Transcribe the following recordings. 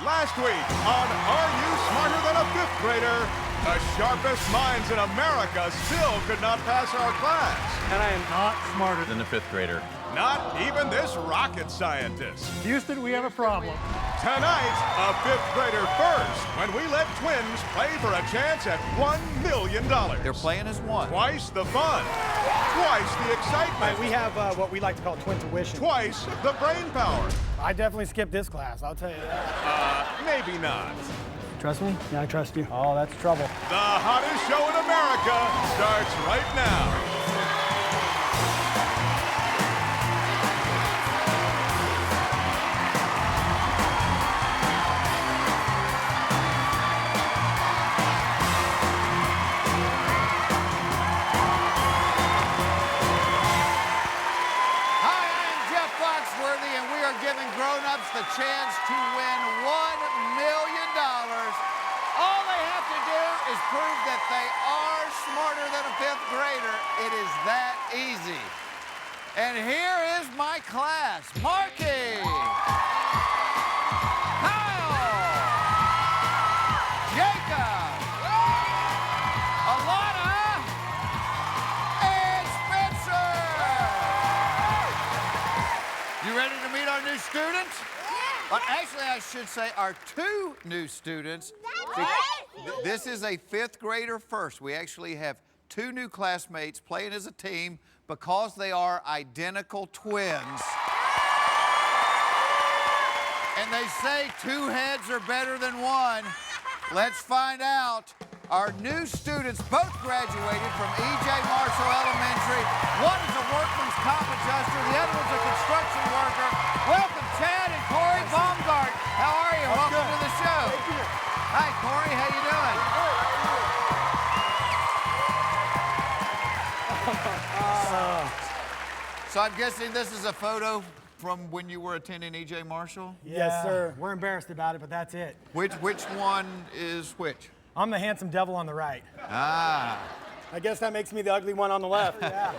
Last week on Are You Smarter Than a Fifth Grader? The sharpest minds in America still could not pass our class. And I am not smarter than a fifth grader. Not even this rocket scientist. Houston, we have a problem. Tonight, a fifth grader first when we let twins play for a chance at $1 million. They're playing as one. Twice the fun. Twice the excitement. We have what we like to call twin tuition. Twice the brain power. I definitely skipped this class, I'll tell you that. Maybe not. Trust me? Yeah, I trust you. Oh, that's trouble. The hottest show in America starts right now. Giving grown-ups the chance to win $1 million. All they have to do is prove that they are smarter than a fifth grader. It is that easy. And here is my class. Marky, Kyle, Jacob, Alana, and Spencer. You ready to meet our new students? Yeah. But actually, I should say our two new students. That's right. This is a fifth grader first. We actually have two new classmates playing as a team because they are identical twins. And they say two heads are better than one. Let's find out. Our new students both graduated from E.J. Marshall Elementary. One is a workman's comp adjuster, the other one's a construction worker. Welcome, Chad and Corey Baumgartner. How are you? Welcome to the show. Thank you. Hi, Corey. How you doing? So I'm guessing this is a photo from when you were attending E.J. Marshall? Yes, sir. We're embarrassed about it, but that's it. Which one is which? I'm the handsome devil on the right. Ah. I guess that makes me the ugly one on the left. Yeah.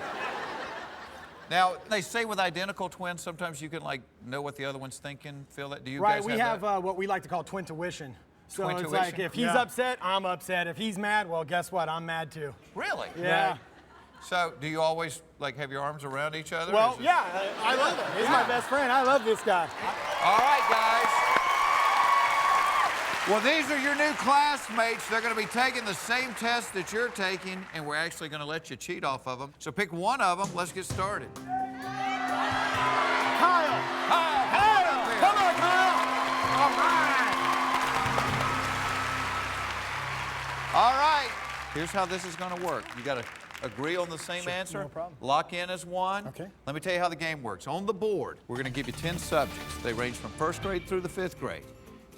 Now, they say with identical twins, sometimes you can, like, know what the other one's thinking, feel that? Do you Right, guys we have that? what we like to call twin tuition. So Twin it's tuition? like if he's upset, I'm upset. If he's mad, well, guess what? I'm mad too. Really? Yeah. Right. So, do you always, like, have your arms around each other? Well, Is it- yeah, I love him. He's my best friend. I love this guy. All right, guys. Well, these are your new classmates. They're going to be taking the same test that you're taking, and we're actually going to let you cheat off of them. So pick one of them. Let's get started. Kyle. Kyle, Come on, Kyle. All right. Here's how this is going to work. You got to agree on the same answer. no problem. Lock in as one. Okay. Let me tell you how the game works. On the board, we're going to give you 10 subjects. They range from first grade through the fifth grade.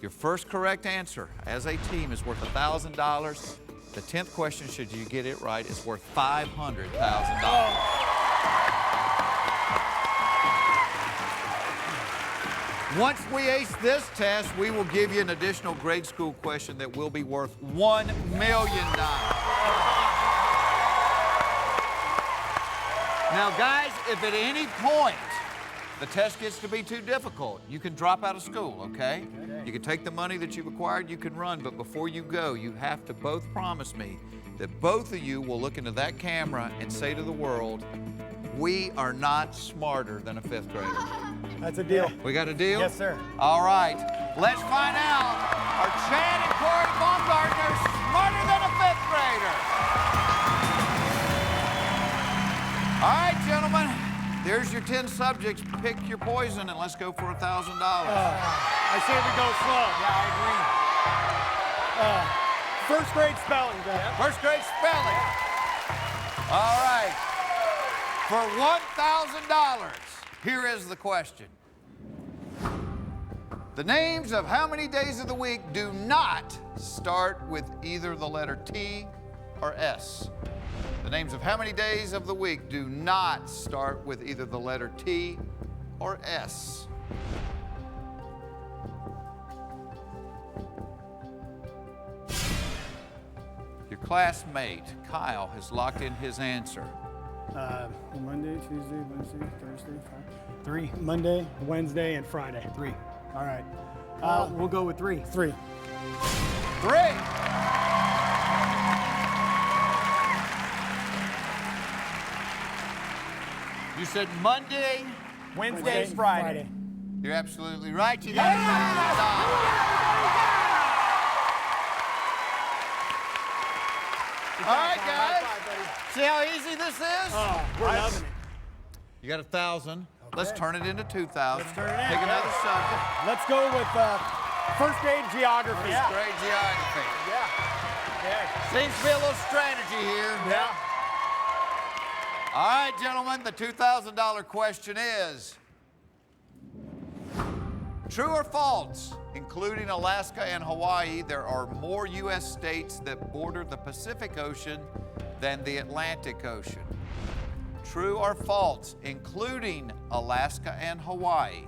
Your first correct answer as a team is worth $1,000. The 10th question, should you get it right, is worth $500,000. Once we ace this test, we will give you an additional grade school question that will be worth $1 million. Now, guys, if at any point the test gets to be too difficult, you can drop out of school, okay? You can take the money that you've acquired, you can run, but before you go, you have to both promise me that both of you will look into that camera and say to the world, we are not smarter than a fifth grader. That's a deal. We got a deal? Yes, sir. All right, let's find out. Are Chad and Corey Baumgartner smarter than a fifth grader? All right, gentlemen, there's your 10 subjects. Pick your poison and let's go for $1,000. I say we go slow. Yeah, I agree. First grade spelling, Dad. First grade spelling. All right. For $1,000, here is the question. The names of how many days of the week do not start with either the letter T or S? The names of how many days of the week do not start with either the letter T or S? Your classmate, Kyle, has locked in his answer. Monday, Tuesday, Wednesday, Thursday, Friday. 3. Monday, Wednesday, and Friday. 3. All right. We'll go with 3. 3. 3. You said Monday. Wednesday, Friday. You're absolutely right. You got $1,000. All right, guys. See how easy this is? Oh, we're loving it. You got 1,000. Let's turn it into 2,000. Let's turn it in. Pick another subject. Let's go with first grade geography. First grade geography. Yeah. Seems to be a little strategy here. Yeah. All right, gentlemen, the $2,000 question is, true or false, including Alaska and Hawaii, there are more U.S. states that border the Pacific Ocean than the Atlantic Ocean? True or false, including Alaska and Hawaii,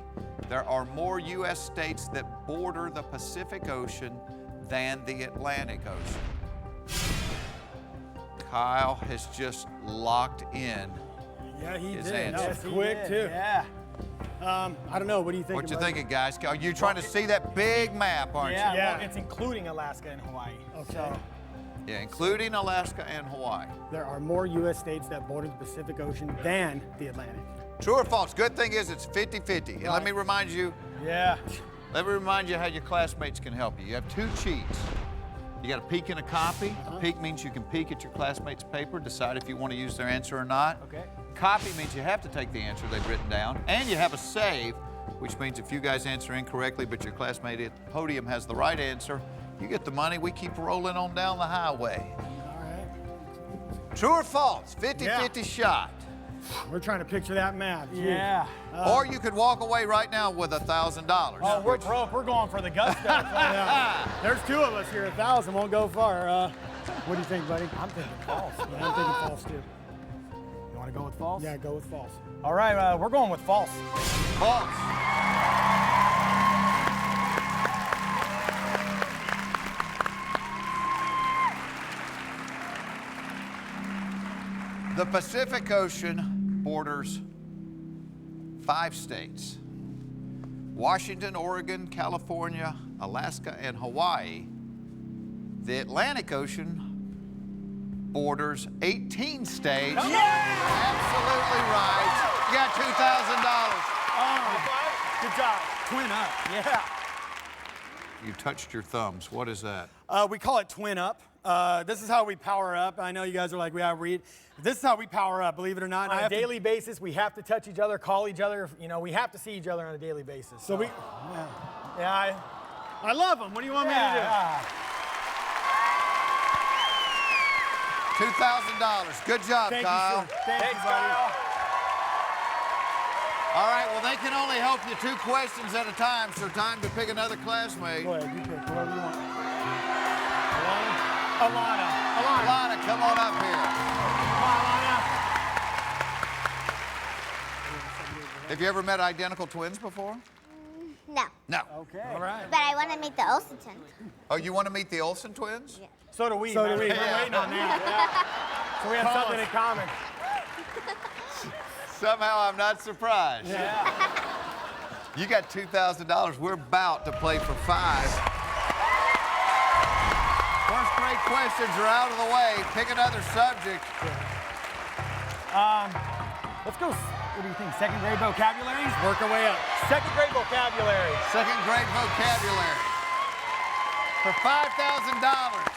there are more U.S. states that border the Pacific Ocean than the Atlantic Ocean? Kyle has just locked in. Yeah, he His did. answer. That was quick, too. Yeah. I don't know. What do you think? What you thinking, guys? Are you trying to see that big map, aren't you? Yeah. Well, it's including Alaska and Hawaii. Okay. So, Yeah, including Alaska and Hawaii. There are more U.S. states that border the Pacific Ocean than the Atlantic. True or false? Good thing is it's 50-50. And let me remind you Yeah. how your classmates can help you. You have 2 cheats. You got a peek in a copy. A peek means you can peek at your classmates' paper, decide if you want to use their answer or not. Okay. Copy means you have to take the answer they've written down. And you have a save, which means if you guys answer incorrectly, but your classmate at the podium has the right answer, you get the money. We keep rolling on down the highway. All right. True or false? 50-50 shot. We're trying to picture that map. Gee. yeah. Or you could walk away right now with $1,000. Oh, we're broke. We're going for the gusto. Yeah. There's 2 of us here. 1,000 won't go far. What do you think, buddy? I'm thinking false. Yeah, I'm thinking false, too. You want to go with false? Yeah, go with false. All right, we're going with false. False. The Pacific Ocean borders 5 states: Washington, Oregon, California, Alaska, and Hawaii. The Atlantic Ocean borders 18 states. Absolutely right. You got $2,000. Good job. Twin up. Yeah. You touched your thumbs. What is that? We call it twin up. This is how we power up. I know you guys are like, we have read. This is how we power up, believe it or not. On a daily basis, we have to touch each other, call each other. You know, we have to see each other on a daily basis. So we, Yeah. I love them. What do you want me to do? $2,000. Good job, Thank Kyle. you, sir. Thanks, Thanks, buddy. Kyle. All right, well, they can only help you 2 questions at a time, so time to pick another classmate. Go ahead, you pick whatever you want. Alana. Alana, come on up here. Come on, Alana. Have you ever met identical twins before? No, No. Okay. All right. but I want to meet the Olsen twins. Oh, you want to meet the Olsen twins? Yeah. So do we. So do man. we. We're Yeah. waiting on that. So we have Call something us. in common. Somehow I'm not surprised. Yeah. You got $2,000. We're about to play for 5. First grade questions are out of the way. Pick another subject. Let's go. What do you think? 2nd grade vocabulary? Work our way up. 2nd grade vocabulary. 2nd grade vocabulary. For $5,000.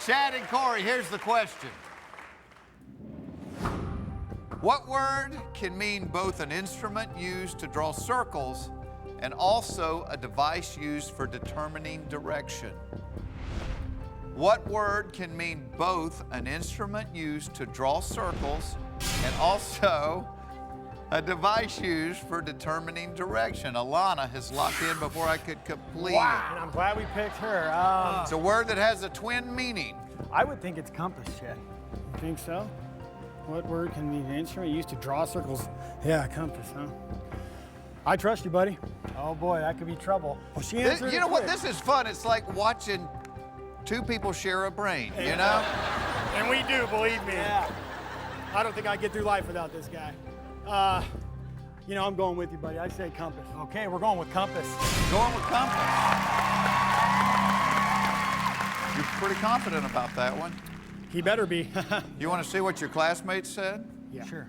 Chad and Corey, here's the question. What word can mean both an instrument used to draw circles and also a device used for determining direction? What word can mean both an instrument used to draw circles and also a device used for determining direction? Alana has locked in before I could complete And I'm glad we picked her. it. It's a word that has a twin meaning. I would think it's compass, Chad. You think so? What word can mean an instrument used to draw circles? Yeah, compass, huh? I trust you, buddy. Oh boy, that could be trouble. Well, she This- answered you it know what? quick. This is fun. It's like watching 2 people share a brain, you know? And we do, believe me. Yeah. I don't think I'd get through life without this guy. You know, I'm going with you, buddy. I say compass. Okay, we're going with compass. Going with compass. You're pretty confident about that one. He better be. You want to see what your classmates said? Yeah. Sure.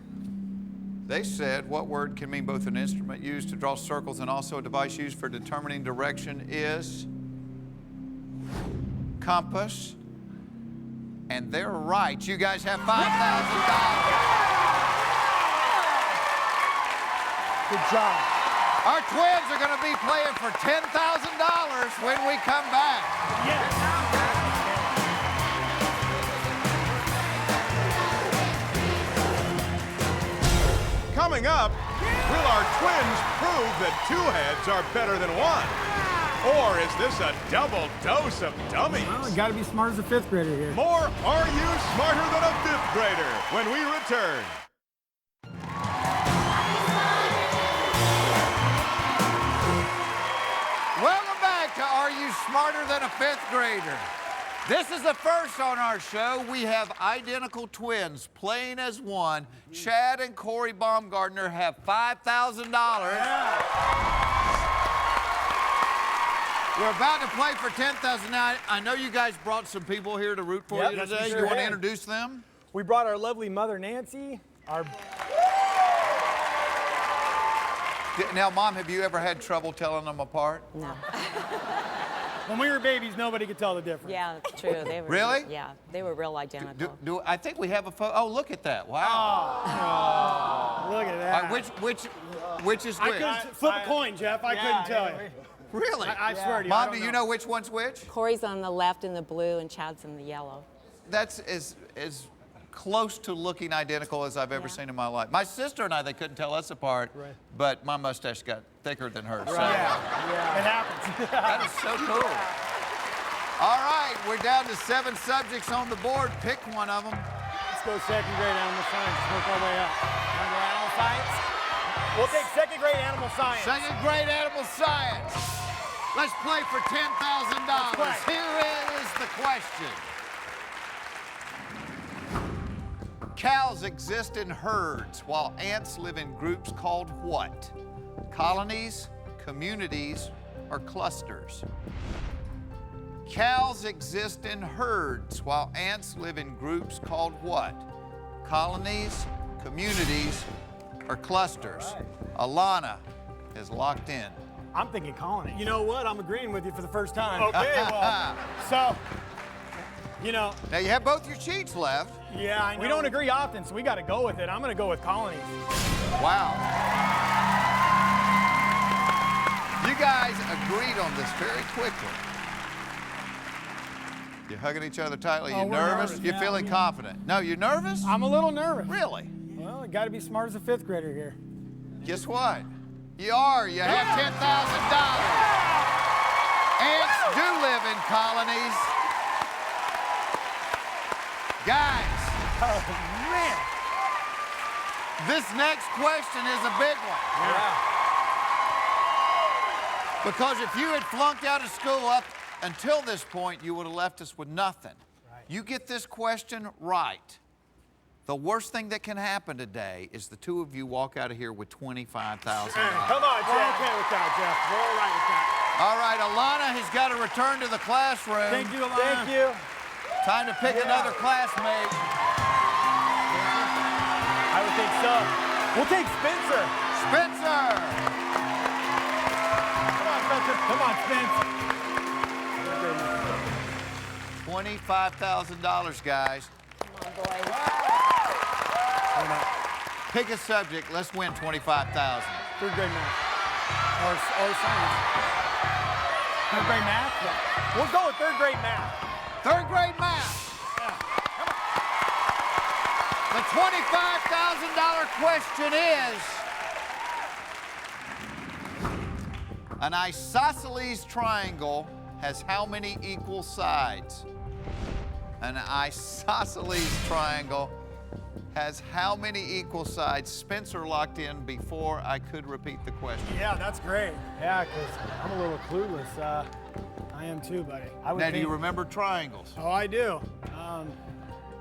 They said, what word can mean both an instrument used to draw circles and also a device used for determining direction is compass. And they're right. You guys have $5,000. Good job. Our twins are going to be playing for $10,000 when we come back. Yes. Coming up, will our twins prove that two heads are better than one? Or is this a double dose of dummies? Well, you gotta be smart as a fifth grader here. More Are You Smarter Than a Fifth Grader when we return. Welcome back to Are You Smarter Than a Fifth Grader? This is the first on our show. We have identical twins playing as one. Chad and Corey Baumgartner have $5,000. We're about to play for $10,000. Now, I know you guys brought some people here to root for Yep, you yes, we today. sure You want to have. introduce them? We brought our lovely mother, Nancy. Now, Mom, have you ever had trouble telling them apart? No. When we were babies, nobody could tell the difference. Yeah, that's true. They were Really? Yeah, they were real identical. I think we have a photo. Oh, look at that. Wow. Look at All that. right, which is I which? couldn't flip a coin, Jeff. I couldn't tell you. Really? I swear to you. Mom, I do don't you know which one's which? Corey's on the left in the blue and Chad's in the yellow. That's as close to looking identical as I've ever seen in my life. My sister and I, they couldn't tell us apart, but my mustache got thicker than hers. So It happens. that is so cool. All right, we're down to 7 subjects on the board. Pick one of them. Let's go second grade animal science. Work our way up. Animal science? We'll take second grade animal science. Second grade animal science. Let's play for $10,000. play. Here is the question. Cows exist in herds while ants live in groups called what? Colonies, communities, or clusters? Cows exist in herds while ants live in groups called what? Colonies, communities, or clusters? Alana is locked in. I'm thinking colony. You know what? I'm agreeing with you for the first time. Okay, well, So, you know, Now you have both your sheets left. yeah, I know. we don't agree often, so we got to go with it. I'm going to go with colonies. Wow. You guys agreed on this very quickly. You're hugging each other tightly. Oh, You we're nervous? nervous, You're yeah, feeling confident. No, you're nervous? I'm a little nervous. Really? Well, you got to be smart as a fifth grader here. Guess what? You are. You have $10,000. Ants do live in colonies. Guys, Man. this next question is a big one. Because if you had flunked out of school up until this point, you would have left us with nothing. You get this question right. The worst thing that can happen today is the two of you walk out of here with $25,000. Come on, We're Jeff. okay with that, Jeff. We're all right with that. All right, Alana has got to return to the classroom. Thank you, Alana. Thank you. Time to pick another classmate. I would think so. We'll take Spencer. Spencer. Come on, Spencer. Come on, Spence. $25,000, guys. Come on, boys. Pick a subject. Let's win $25,000. Third grade math. Or science. Third grade math? Yeah. We'll go with third grade math. Third grade math. The $25,000 question is, an isosceles triangle has how many equal sides? An isosceles triangle has how many equal sides? Spencer locked in before I could repeat the question. Yeah, that's great. Yeah, because I'm a little clueless. I am too, buddy. I would Now, do think, you remember triangles? Oh, I do.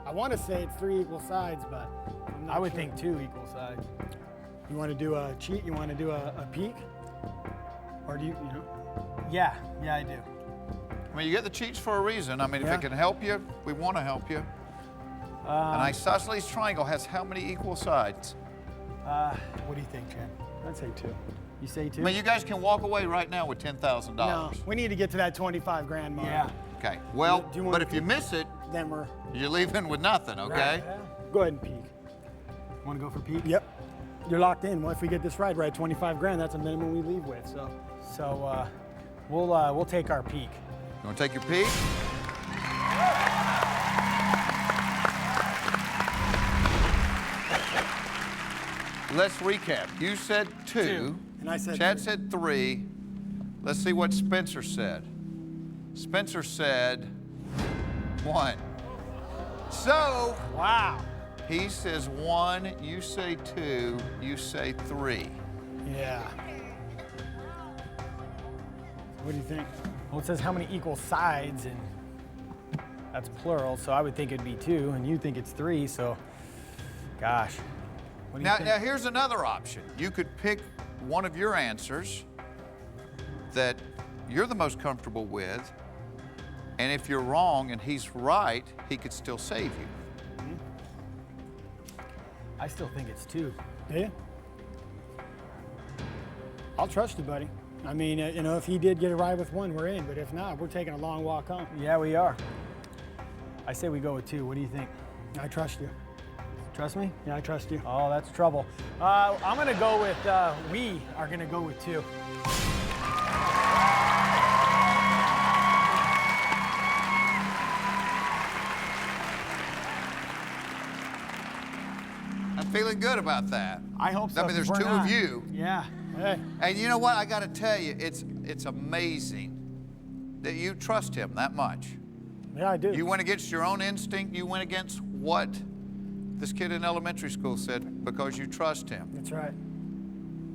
I want to say it's 3 equal sides, but I'm not I would sure. think 2 equal sides. You want to do a cheat? You want to do a peek? Or do you know? Yeah, I do. I mean, you get the cheats for a reason. I mean, if Yeah. it can help you, we want to help you. An isosceles triangle has how many equal sides? What do you think, Chad? I'd say 2. You say 2? I mean, you guys can walk away right now with $10,000. No, we need to get to that 25 grand mark. Yeah. Okay. Well, Do you want but if you miss it, Then we're, you're leaving with nothing, okay? go ahead and peek. Want to go for peek? Yep. You're locked in. Well, if we get this right, we're at 25 grand. That's a minimum we leave with, so. So we'll take our peek. You want to take your peek? Let's recap. You said 2. And I said Chad 3. said 3. Let's see what Spencer said. Spencer said 1. So, Wow. he says 1, you say 2, you say 3. Yeah. What do you think? Well, it says how many equal sides, and that's plural, so I would think it'd be 2, and you think it's 3, so gosh. What do you think? Now here's another option. You could pick one of your answers that you're the most comfortable with, and if you're wrong and he's right, he could still save you. I still think it's 2. Do you? I'll trust you, buddy. I mean, you know, if he did get it right with 1, we're in. But if not, we're taking a long walk home. Yeah, we are. I say we go with 2. What do you think? I trust you. Trust me? Yeah, I trust you. Oh, that's trouble. I'm gonna go with, we are gonna go with 2. I'm feeling good about that. I hope so. I mean, there's 'cause we're 2 not. of you. Yeah. Hey, And you know what? I got to tell you, it's amazing that you trust him that much. yeah, I do. You went against your own instinct. You went against what this kid in elementary school said because you trust him. That's right.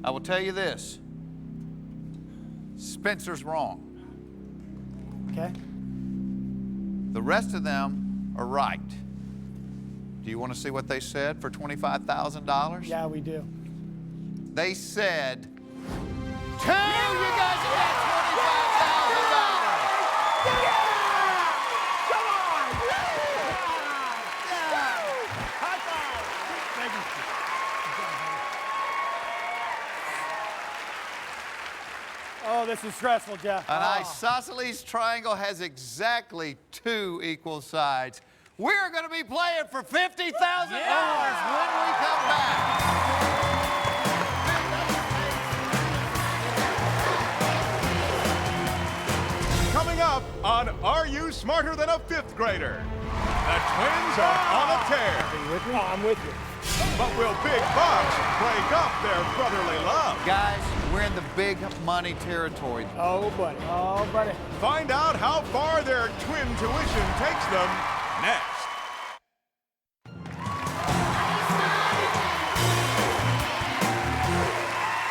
I will tell you this. Spencer's wrong. Okay. The rest of them are right. Do you want to see what they said for $25,000? Yeah, we do. They said 2. You guys have got $25,000. Oh, this is stressful, Jeff. An isosceles triangle has exactly 2 equal sides. We're going to be playing for $50,000 when we come back. Coming up on Are You Smarter Than a Fifth Grader? The twins are on a tear. Are you with me? Oh, I'm with you. But will Big Bucks break up their brotherly love? Guys, we're in the big money territory. Oh, buddy. Oh, buddy. Find out how far their twin tuition takes them next.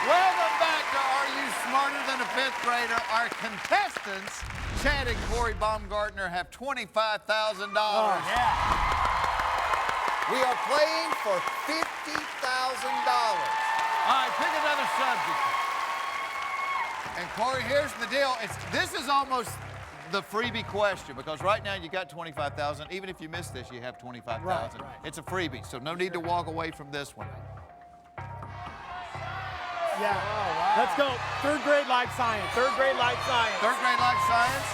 Welcome back to Are You Smarter Than a Fifth Grader? Our contestants, Chad and Corey Baumgartner, have $25,000. Yeah. We are playing for $50,000. All right, pick another subject. And Corey, here's the deal. This is almost the freebie question because right now you got $25,000. Even if you miss this, you have $25,000. Right. It's a freebie, so no need to walk away from this one. Yeah. Oh, wow. Let's go. 3rd grade life science. 3rd grade life science. 3rd grade life science.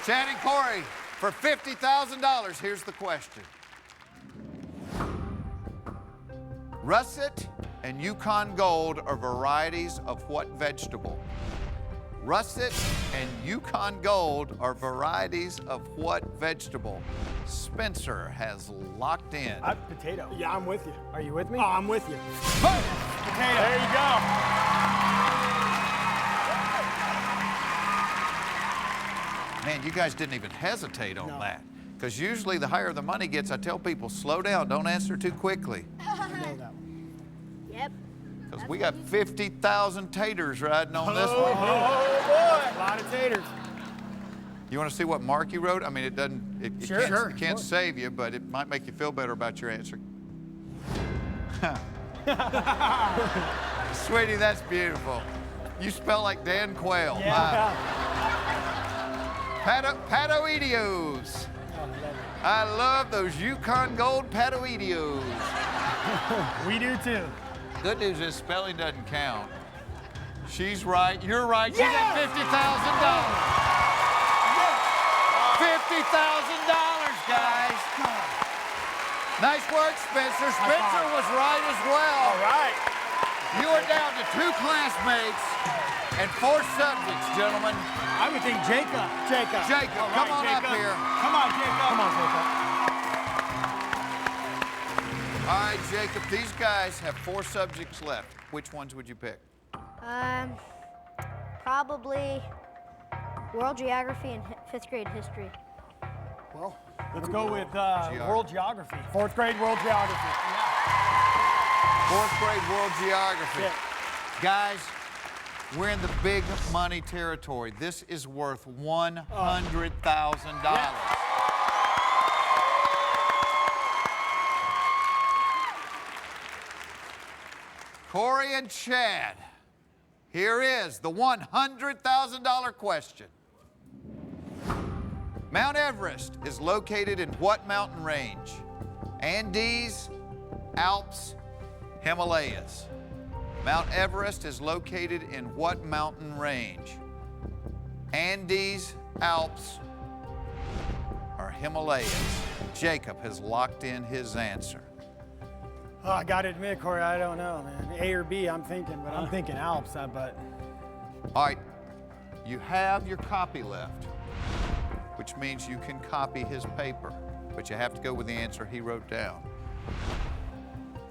Chad and Corey, for $50,000, here's the question. Russet and Yukon Gold are varieties of what vegetable? Russet and Yukon Gold are varieties of what vegetable? Spencer has locked in. Potato. Yeah, I'm with you. Are you with me? Oh, I'm with you. Potato. There you go. Man, you guys didn't even hesitate on No. that. Because usually the higher the money gets, I tell people, slow down, don't answer too quickly. You know that one. Yep. Because we got 50,000 taters riding on this one. Oh, boy. A lot of taters. You want to see what Mark you wrote? I mean, it doesn't, it Sure, can't, sure, it can't sure. save you, but it might make you feel better about your answer. Sweetie, that's beautiful. You spell like Dan Quayle. Yeah. Patoedios. I love those Yukon Gold Patoedios. We do too. Good news is spelling doesn't count. She's right. You're right. You got $50,000. $50,000, guys. Nice work, Spencer. Spencer was right as well. All right. You are down to 2 classmates and 4 subjects, gentlemen. I would think Jacob. Jacob, All come right, on Jacob. up here. Come on, Jacob. Come on, Jacob. All right, Jacob, these guys have 4 subjects left. Which ones would you pick? Probably world geography and 5th grade history. Well, let's go with world geography. 4th grade world geography. 4th grade world geography. Yeah. Guys, we're in the big money territory. This is worth $100,000. Corey and Chad, here is the $100,000 question. Mount Everest is located in what mountain range? Andes, Alps, Himalayas. Mount Everest is located in what mountain range? Andes, Alps, or Himalayas? Jacob has locked in his answer. Oh, I gotta admit, Corey, I don't know, man. A or B, I'm thinking, but I'm thinking Alps, but All right, you have your copy left, which means you can copy his paper, but you have to go with the answer he wrote down.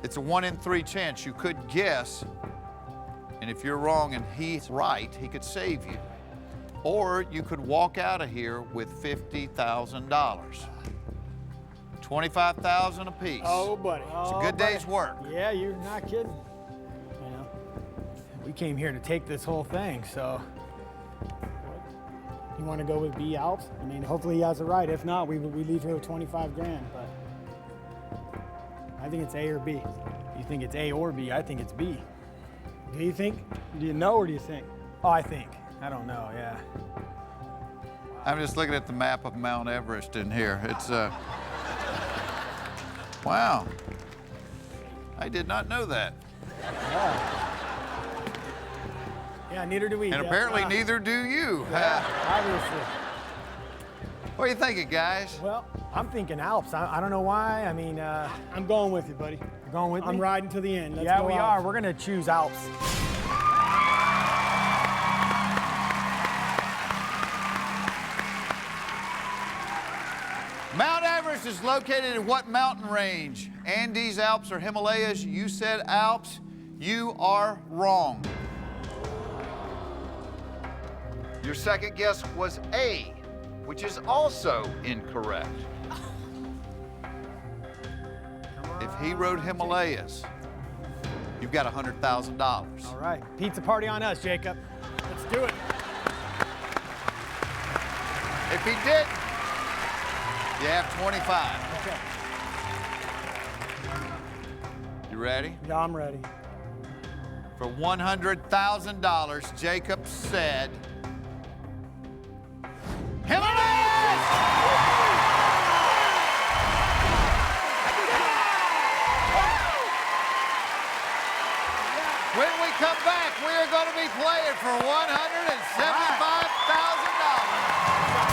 It's a 1 in 3 chance. You could guess, and if you're wrong and he's right, he could save you. Or you could walk out of here with $50,000. $25,000 apiece. Oh, buddy. It's a good day's work. Yeah, you're not kidding. you know, we came here to take this whole thing, so You want to go with B, Alps? I mean, hopefully he has it right. If not, we leave here with 25 grand. But I think it's A or B. you think it's A or B? I think it's B. Do you think? Do you know or do you think? Oh, I think. I don't know, yeah. I'm just looking at the map of Mount Everest in here. It's, wow. I did not know that. Yeah, neither do we. And Yeah. apparently neither do you. Obviously. What are you thinking, guys? Well, I'm thinking Alps. I don't know why. I mean, I'm going with you, buddy. you're going with me? I'm riding to the end. Let's Yeah, go we Alps. are. We're going to choose Alps. Mount Everest is located in what mountain range? Andes, Alps, or Himalayas? You said Alps. You are wrong. Your second guess was A, which is also incorrect. If he wrote Himalayas, you've got $100,000. All right. Pizza party on us, Jacob. Let's do it. If he did, you have 25. Okay. You ready? Yeah, I'm ready. For $100,000, Jacob said, Himalayas! When we come back, we are going to be playing for $175,000.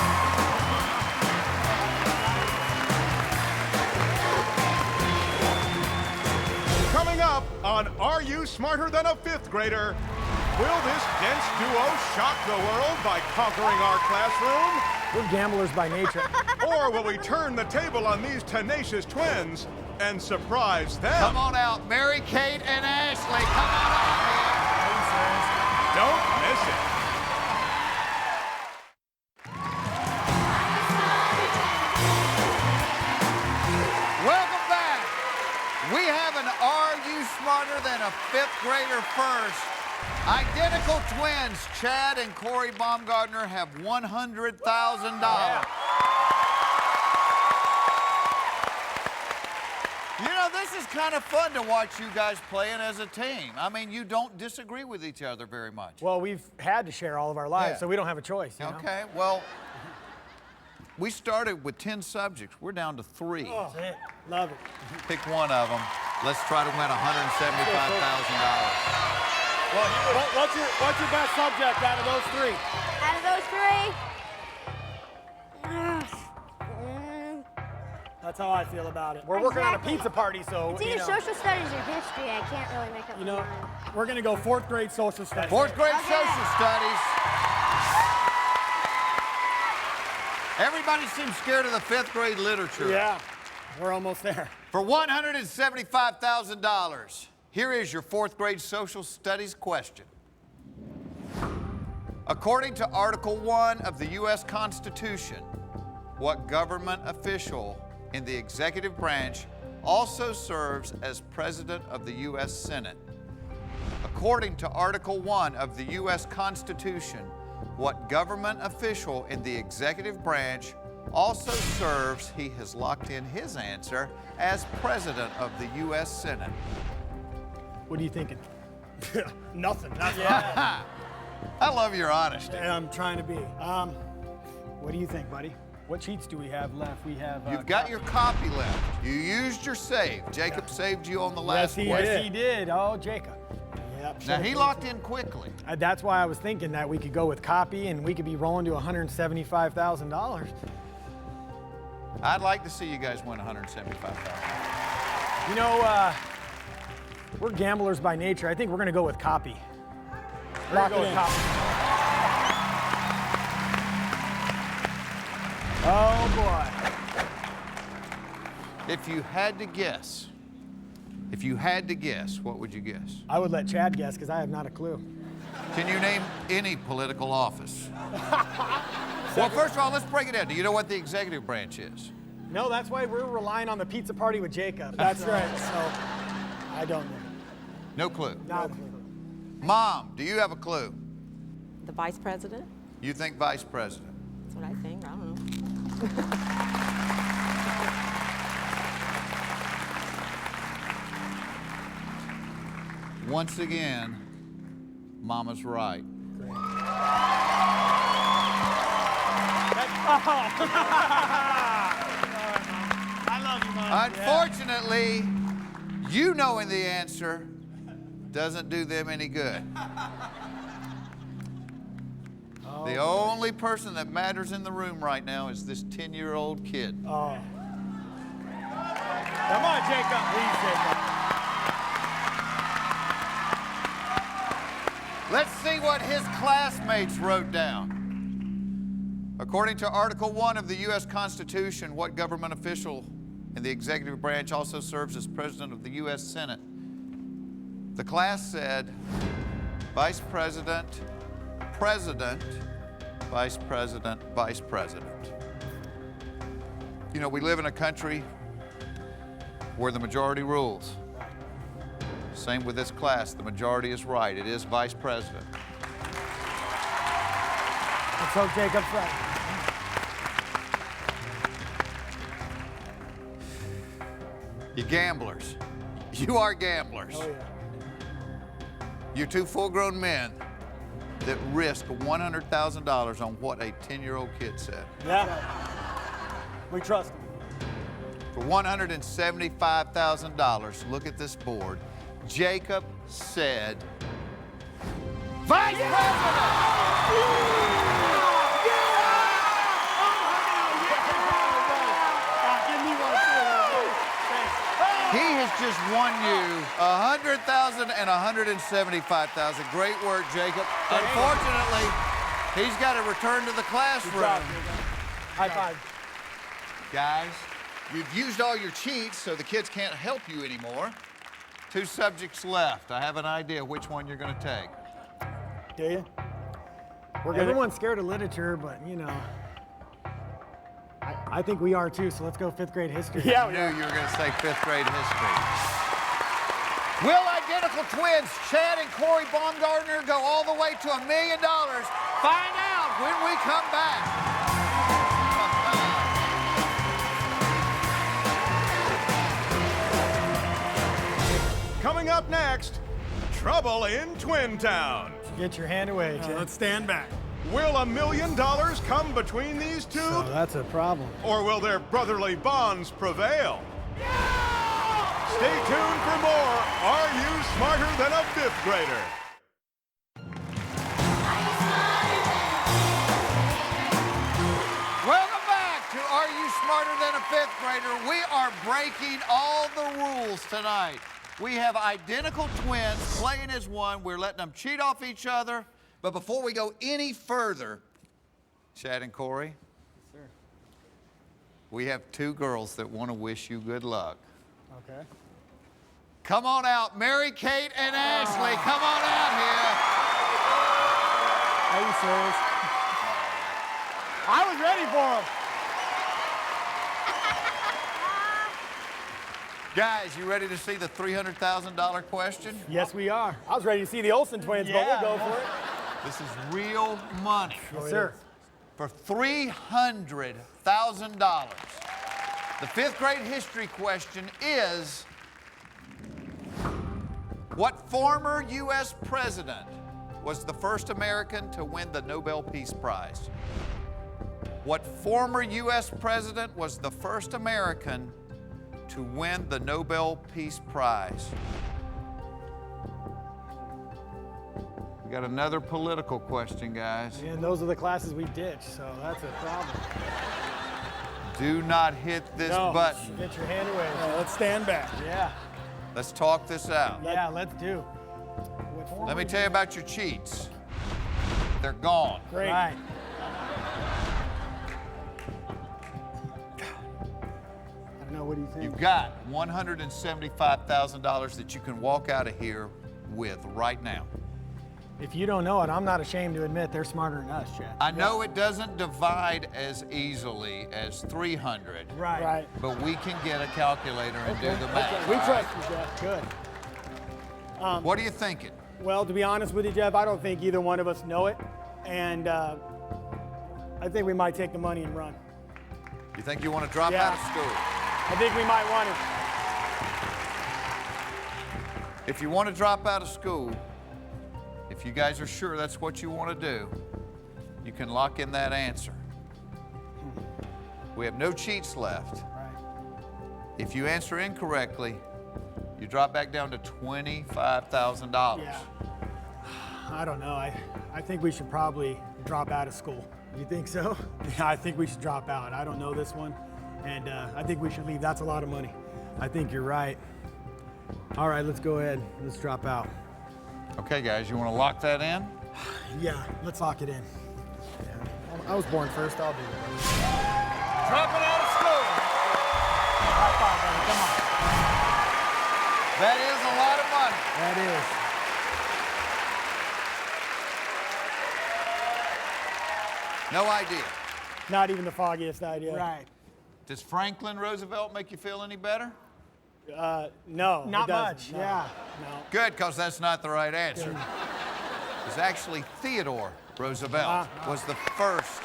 Coming up on Are You Smarter Than a Fifth Grader? Will this dense duo shock the world by conquering our classroom? We're gamblers by nature. Or will we turn the table on these tenacious twins and surprise them? Come on out, Mary Kate and Ashley. Come on out. Don't miss it. Welcome back. We have an Are You Smarter Than a Fifth Grader first. Identical twins, Chad and Corey Baumgartner, have $100,000. You know, this is kind of fun to watch you guys playing as a team. I mean, you don't disagree with each other very much. Well, we've had to share all of our lives, Yeah. so we don't have a choice. You know? Okay, well, we started with 10 subjects. We're down to 3. That's it. Love it. Pick one of them. Let's try to win $175,000. Well, what's your best subject out of those 3? Out of those 3, That's how I feel about it. We're working on a Exactly. pizza party, so it's either social studies or history. I can't really make up You my know, mind. we're gonna go 4th grade social studies. 4th grade Okay. social studies. Everybody seems scared of the 5th grade literature. Yeah, we're almost there. For $175,000, here is your 4th grade social studies question. According to Article 1 of the U.S. Constitution, what government official in the executive branch also serves as President of the U.S. Senate? According to Article 1 of the U.S. Constitution, what government official in the executive branch also serves, he has locked in his answer, as President of the U.S. Senate? what are you thinking? Nothing. That's Yeah. I love your honesty. what I'm trying to be. What do you think, buddy? What sheets do we have left? We have. You've got your copy left. You used your save. Jacob saved you on the last he question. Yes, he did. Oh, Jacob. Yep. Now, he locked in quickly. That's why I was thinking that we could go with copy and we could be rolling to $175,000. I'd like to see you guys win $175,000. You know, we're gamblers by nature. I think we're going to go with copy. We're Lock going it to in. go with copy. Oh, boy. If you had to guess, what would you guess? I would let Chad guess because I have not a clue. Can you name any political office? Well, first of all, let's break it down. Do you know what the executive branch is? No, that's why we're relying on the pizza party with Jacob. That's right. So, I don't know. No clue. Not a clue. Mom, do you have a clue? The vice president? You think vice president? That's what I think. I don't know. Once again, Mama's right. I love you, Mom. Unfortunately, you knowing the answer doesn't do them any good. The only person that matters in the room right now is this 10-year-old kid. Oh. Come on, Jacob. Please, Jacob. Let's see what his classmates wrote down. According to Article 1 of the U.S. Constitution, what government official in the executive branch also serves as President of the U.S. Senate? The class said Vice President, President, Vice President, Vice President. You know, we live in a country where the majority rules. Same with this class. The majority is right. It is Vice President. Let's hope Jacob's right. You gamblers. You are gamblers. Oh, yeah. You're two full-grown men that risk $100,000 on what a 10-year-old kid said. Yeah. We trust him. For $175,000, look at this board. Jacob said, Vice President! He has just won you $100,000 and $175,000. Great work, Jacob. Unfortunately, he's got to return to the classroom. High five. Guys, you've used all your cheats, so the kids can't help you anymore. 2 subjects left. I have an idea which one you're going to take. Do you? Everyone's scared of literature, but you know, I think we are too. So let's go 5th grade history. Yeah. I knew you were going to say 5th grade history. Will identical twins Chad and Corey Baumgartner go all the way to $1 million? Find out when we come back. next, trouble in Twin Town. Get your hand away, Chad. Let's stand back. Will $1 million come between these two? So that's a problem. Or will their brotherly bonds prevail? Stay tuned for more Are You Smarter Than a Fifth Grader? Welcome back to Are You Smarter Than a Fifth Grader? We are breaking all the rules tonight. We have identical twins playing as one. We're letting them cheat off each other. But before we go any further, Chad and Corey, yes, sir. We have two girls that want to wish you good luck. Okay. Come on out, Mary Kate and Ashley. Come on out here. Are you serious? I was ready for him. Guys, you ready to see the $300,000 question? Yes, we are. I was ready to see the Olsen twins, but we'll go for it. This is real money. Yes, sir. For $300,000. The fifth grade history question is, what former U.S. president was the first American to win the Nobel Peace Prize? What former U.S. president was the first American to win the Nobel Peace Prize? We got another political question, guys. And those are the classes we ditch, so that's a problem. Do not hit this button. Get your hand away. Let's stand back. Yeah. Let's talk this out. Yeah, let's do. Let me tell you about your cheats. They're gone. Great. Right. I don't know, what do you think? You've got $175,000 that you can walk out of here with right now. If you don't know it, I'm not ashamed to admit they're smarter than us, Chad. I know it doesn't divide as easily as 300. Right. But we can get a calculator and do the math. We trust you, Jeff. Good. What are you thinking? Well, to be honest with you, Jeff, I don't think either one of us know it. And I think we might take the money and run. You think you want to drop out of school? I think we might want to. If you want to drop out of school, if you guys are sure that's what you want to do, you can lock in that answer. We have no cheats left. Right. If you answer incorrectly, you drop back down to $25,000. Yeah. I don't know. I think we should probably drop out of school. You think so? Yeah, I think we should drop out. I don't know this one, and I think we should leave. That's a lot of money. I think you're right. All right, let's go ahead. Let's drop out. Okay, guys, you want to lock that in? Yeah, let's lock it in. Yeah. I was born first. I'll do it. Dropping out of school. High five, buddy. Come on. That is a lot of money. That is. No idea. Not even the foggiest idea. Right. Does Franklin Roosevelt make you feel any better? No. Not it doesn't. much. No. Yeah. No. Good, because that's not the right answer. It was actually Theodore Roosevelt was the first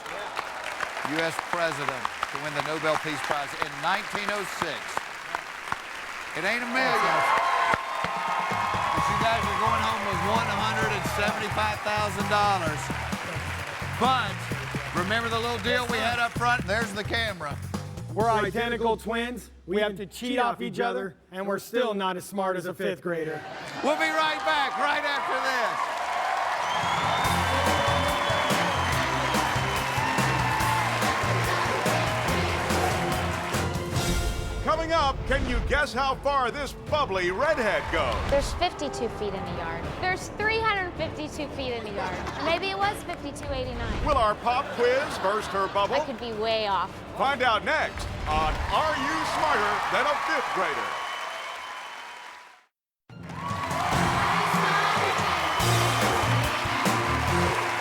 U.S. president to win the Nobel Peace Prize in 1906. It ain't a million. But you guys are going home with $175,000. But remember the little deal we had up front? There's the camera. We're identical twins. We have to cheat off each other, and we're still not as smart as a fifth grader. We'll be right back right after this. Coming up, can you guess how far this bubbly redhead goes? There's 52 feet in the yard. There's 352 feet in the yard. Maybe it was 5289. Will our pop quiz burst her bubble? I could be way off. Find out next on Are You Smarter Than a Fifth Grader?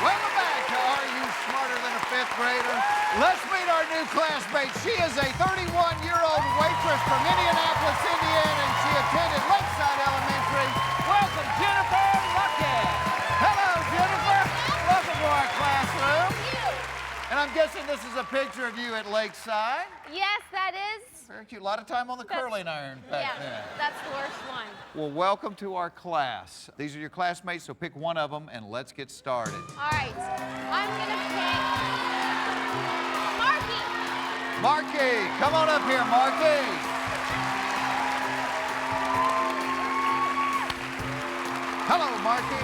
Welcome back to Are You Smarter Than a Fifth Grader? Let's meet our new classmate. She is a 31-year-old waitress from Indianapolis, Indiana, and she attended Lakeside Elementary. Welcome, Jennifer Luckett. Hello, Jennifer. Welcome to our classroom. And I'm guessing this is a picture of you at Lakeside. Yes, that is. Very cute. A lot of time on the curling iron back then. Yeah, that's the worst one. Well, welcome to our class. These are your classmates, so pick one of them and let's get started. All right, I'm gonna pick Marky. Marky, come on up here, Marky. Hello, Marky.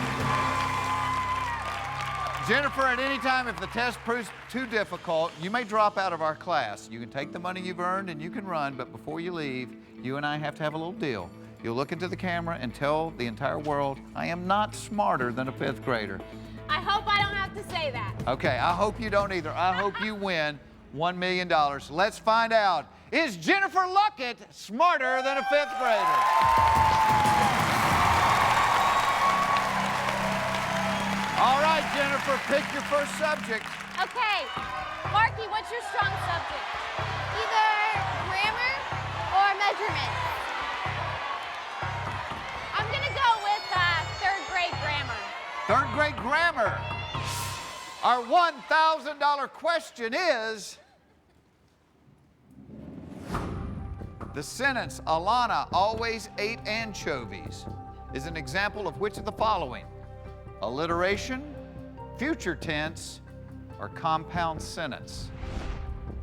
Jennifer, at any time, if the test proves too difficult, you may drop out of our class. You can take the money you've earned and you can run, but before you leave, you and I have to have a little deal. You'll look into the camera and tell the entire world, I am not smarter than a 5th grader. I hope I don't have to say that. Okay, I hope you don't either. I hope you win $1 million. Let's find out. Is Jennifer Luckett smarter than a 5th grader? All right, Jennifer, pick your first subject. Okay, Marky, what's your strong subject? Either grammar or measurement. I'm gonna go with 3rd grade grammar. 3rd grade grammar. Our $1,000 question is, the sentence, Alana always ate anchovies, is an example of which of the following? Alliteration, future tense, or compound sentence?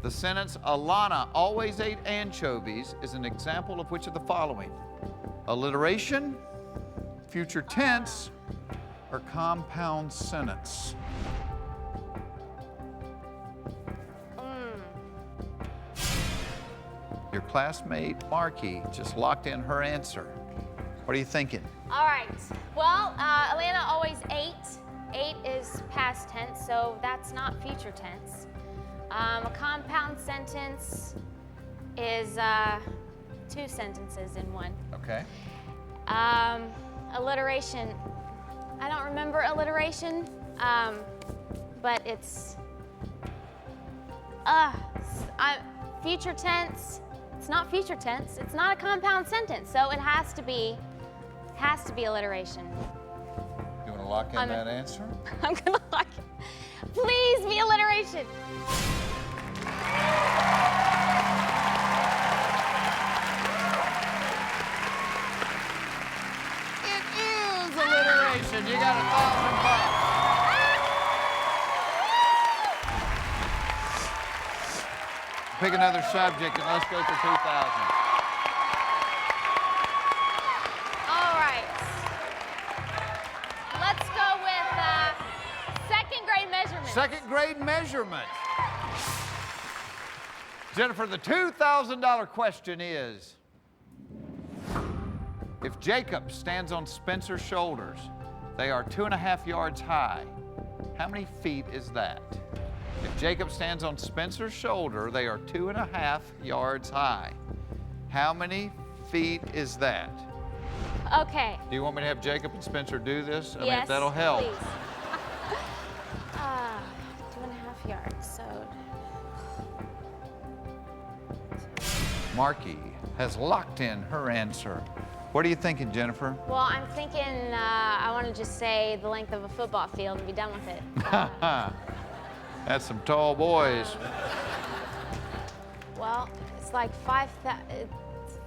The sentence, Alana always ate anchovies, is an example of which of the following? Alliteration, future tense, or compound sentence? Your classmate, Marky, just locked in her answer. What are you thinking? All right, well, Alana always ate. Ate is past tense, so that's not future tense. A compound sentence is 2 sentences in one. Okay. Alliteration, I don't remember alliteration, but it's future tense. It's not future tense. It's not a compound sentence, so it has to be alliteration. You want to lock in that answer? I'm gonna lock it. Please be alliteration. It is alliteration. You got $1,000. Pick another subject and let's go for 2,000. All right. Let's go with 2nd grade measurement. 2nd grade measurement. Jennifer, the $2,000 question is, if Jacob stands on Spencer's shoulders, they are 2.5 yards high. How many feet is that? If Jacob stands on Spencer's shoulder, they are 2.5 yards high. How many feet is that? Okay. Do you want me to have Jacob and Spencer do this? I mean, Yes, if that'll help. please. 2.5 yards, so. Marky has locked in her answer. What are you thinking, Jennifer? Well, I'm thinking I want to just say the length of a football field and be done with it. That's some tall boys. Well, it's like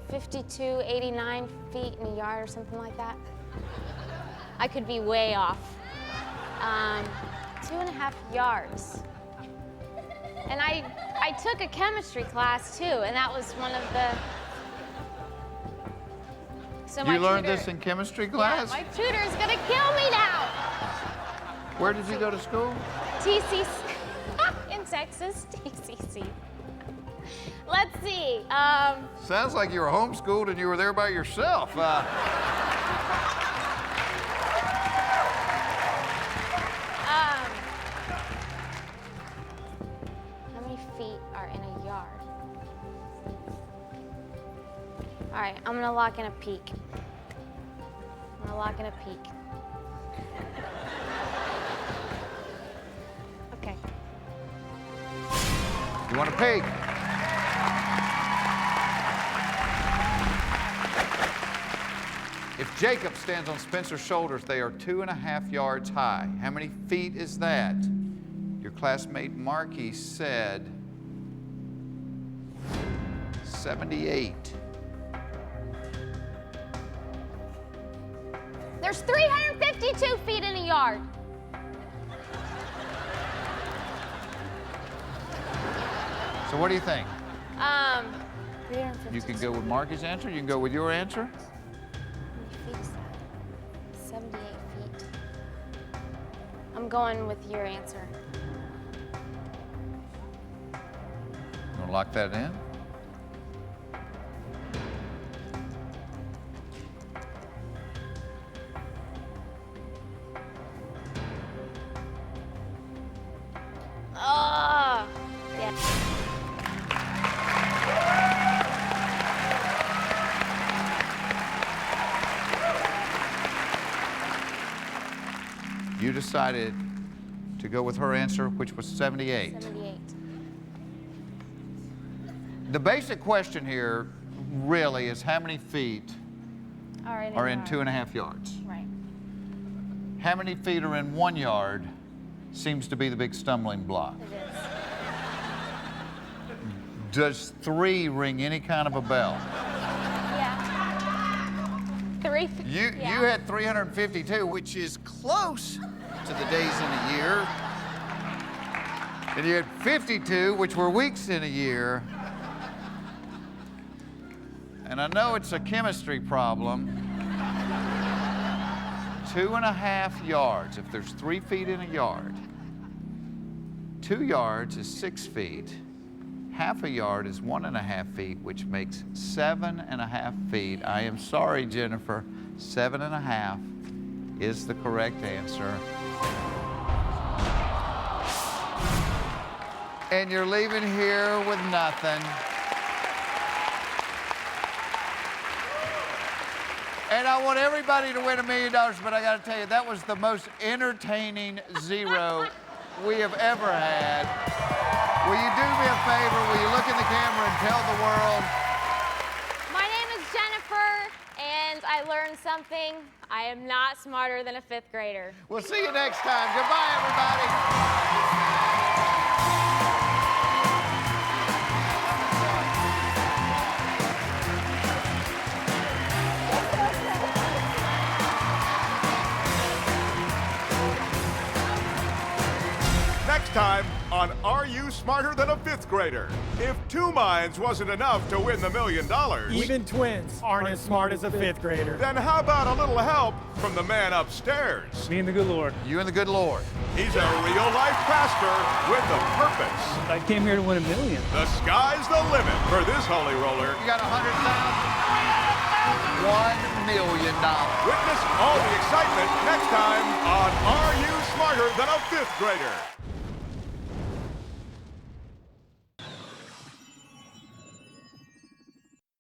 52, 89 feet in a yard or something like that. I could be way off. 2.5 yards. And I took a chemistry class too, and that was one of the. So You learned this in chemistry class? Yeah, my tutor's gonna kill me now. Where did you go to school? TCC. In Texas, TCC. Let's see. Sounds like you were homeschooled and you were there by yourself. How many feet are in a yard? All right, I'm gonna lock in a peak. I'm gonna lock in a peak. Okay. You want a peek? If Jacob stands on Spencer's shoulders, they are 2.5 yards high. How many feet is that? Your classmate Markey said 78. There's 352 feet in a yard. So what do you think? 352. You can go with Markey's answer, you can go with your answer. How many feet is that? 78 feet. I'm going with your answer. You wanna lock that in? Yeah. You decided to go with her answer, which was 78. 78. The basic question here really is how many feet All right. are in 2.5 yards? Right. How many feet are in 1 yard seems to be the big stumbling block. It is. Does 3 ring any kind of a bell? Yeah. 3. You had 352, which is close to the days in a year. And you had 52, which were weeks in a year. And I know it's a chemistry problem. 2.5 yards, if there's 3 feet in a yard. 2 yards is 6 feet. Half a yard is 1.5 feet, which makes 7.5 feet. I am sorry, Jennifer. 7.5 is the correct answer. And you're leaving here with nothing. And I want everybody to win $1 million, but I gotta tell you, that was the most entertaining zero we have ever had. Will you do me a favor? Will you look in the camera and tell the world? My name is Jennifer, and I learned something. I am not smarter than a 5th grader. We'll see you next time. Goodbye, everybody. Next time on Are You Smarter Than a 5th Grader? If 2 minds wasn't enough to win the $1 million, Even twins aren't as smart as a 5th grader. then how about a little help from the man upstairs? Me and the good Lord. You and the good Lord. He's a real-life pastor with a purpose. I came here to win $1 million. The sky's the limit for this holy roller. You got 100,000. $1 million. Witness all the excitement next time on Are You Smarter Than a 5th Grader?